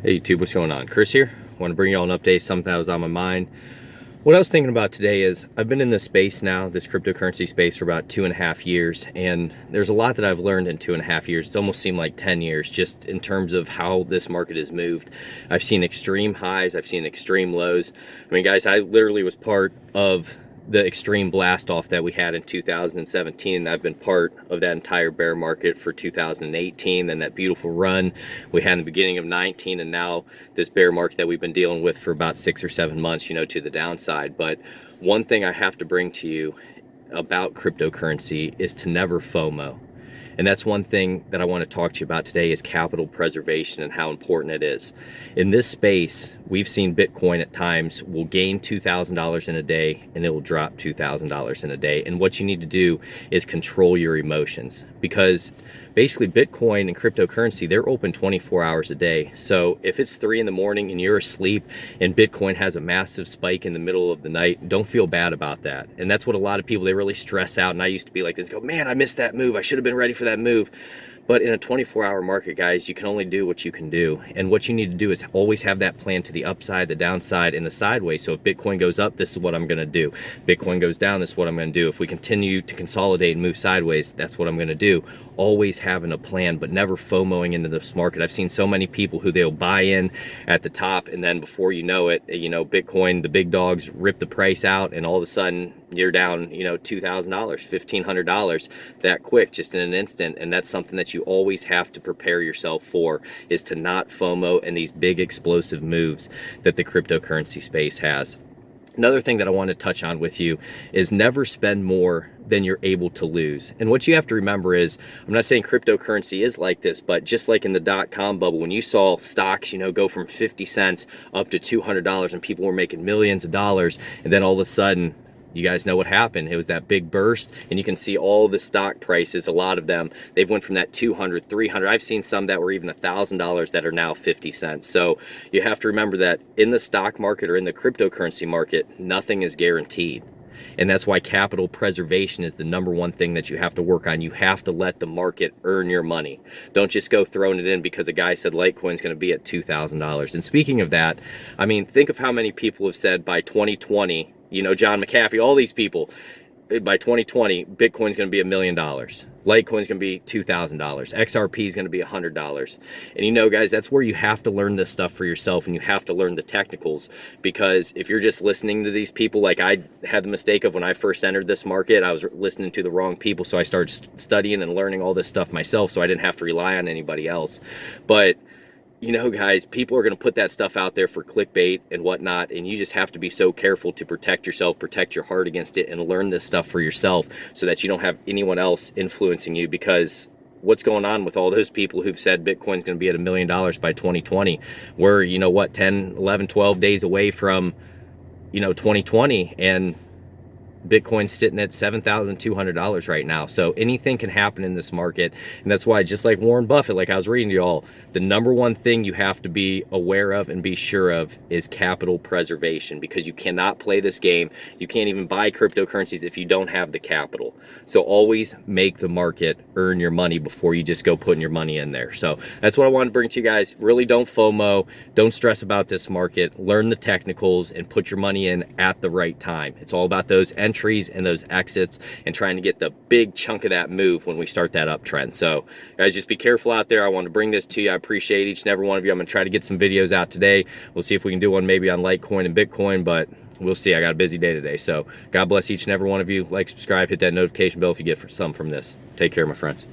Hey YouTube, what's going on? Chris here. Want to bring you all an update, something that was on my mind. What I was thinking about today is I've been in this space now, this cryptocurrency space, for about 2.5 years, and there's a lot that I've learned in 2.5 years. It's almost seemed like 10 years just in terms of how this market has moved. I've seen extreme highs, I've seen extreme lows. I mean, guys, I literally was part of the extreme blast off that we had in 2017. I've been part of that entire bear market for 2018, then that beautiful run we had in the beginning of 19, and now this bear market that we've been dealing with for about 6 or 7 months, you know, to the downside. But one thing I have to bring to you about cryptocurrency is to never FOMO. And that's one thing that I want to talk to you about today is capital preservation and how important it is. In this space, we've seen Bitcoin at times will gain $2,000 in a day and it will drop $2,000 in a day. And what you need to do is control your emotions, because basically Bitcoin and cryptocurrency, they're open 24 hours a day. So if it's 3 in the morning and you're asleep and Bitcoin has a massive spike in the middle of the night, don't feel bad about that. And that's what a lot of people, they really stress out. And I used to be like this, go, man, I missed that move. I should have been ready for that move. But in a 24-hour market, guys, you can only do what you can do. And what you need to do is always have that plan to the upside, the downside, and the sideways. So if Bitcoin goes up, this is what I'm going to do. Bitcoin goes down, this is what I'm going to do. If we continue to consolidate and move sideways, that's what I'm going to do. Always having a plan, but never FOMOing into this market. I've seen so many people who they'll buy in at the top, and then before you know it, you know, Bitcoin, the big dogs rip the price out, and all of a sudden you're down, you know, $2,000, $1,500 that quick, just in an instant. And that's something that you always have to prepare yourself for, is to not FOMO in these big explosive moves that the cryptocurrency space has. Another thing that I want to touch on with you is never spend more than you're able to lose. And what you have to remember is, I'm not saying cryptocurrency is like this, but just like in the dot-com bubble, when you saw stocks, you know, go from 50 cents up to $200 and people were making millions of dollars, and then all of a sudden, you guys know what happened. It was that big burst, and you can see all the stock prices, a lot of them, they've went from that 200, 300. I've seen some that were even $1,000 that are now 50 cents. So you have to remember that in the stock market or in the cryptocurrency market, nothing is guaranteed. And that's why capital preservation is the #1 thing that you have to work on. You have to let the market earn your money. Don't just go throwing it in because a guy said Litecoin's going to be at $2,000. And speaking of that, I mean, think of how many people have said by 2020, you know, John McAfee, all these people, by 2020, Bitcoin's going to be $1 million. Litecoin's going to be $2,000. XRP is going to be $100. And you know, guys, that's where you have to learn this stuff for yourself, and you have to learn the technicals, because if you're just listening to these people, like I had the mistake of when I first entered this market, I was listening to the wrong people. So I started studying and learning all this stuff myself, so I didn't have to rely on anybody else. But you know, guys, people are going to put that stuff out there for clickbait and whatnot, and you just have to be so careful to protect yourself, protect your heart against it, and learn this stuff for yourself so that you don't have anyone else influencing you. Because what's going on with all those people who've said Bitcoin's going to be at $1 million by 2020? We're, you know what, 10, 11, 12 days away from, you know, 2020, and Bitcoin's sitting at $7,200 right now. So anything can happen in this market. And that's why, just like Warren Buffett, like I was reading to y'all, the #1 thing you have to be aware of and be sure of is capital preservation, because you cannot play this game. You can't even buy cryptocurrencies if you don't have the capital. So always make the market earn your money before you just go putting your money in there. So that's what I want to bring to you guys. Really don't FOMO. Don't stress about this market. Learn the technicals and put your money in at the right time. It's all about those entries and those exits and trying to get the big chunk of that move when we start that uptrend. So guys, just be careful out there. I want to bring this to you. I appreciate each and every one of you. I'm going to try to get some videos out today. We'll see if we can do one maybe on Litecoin and Bitcoin, but we'll see. I got a busy day today. So God bless each and every one of you. Like, subscribe, hit that notification bell if you get some from this. Take care, my friends.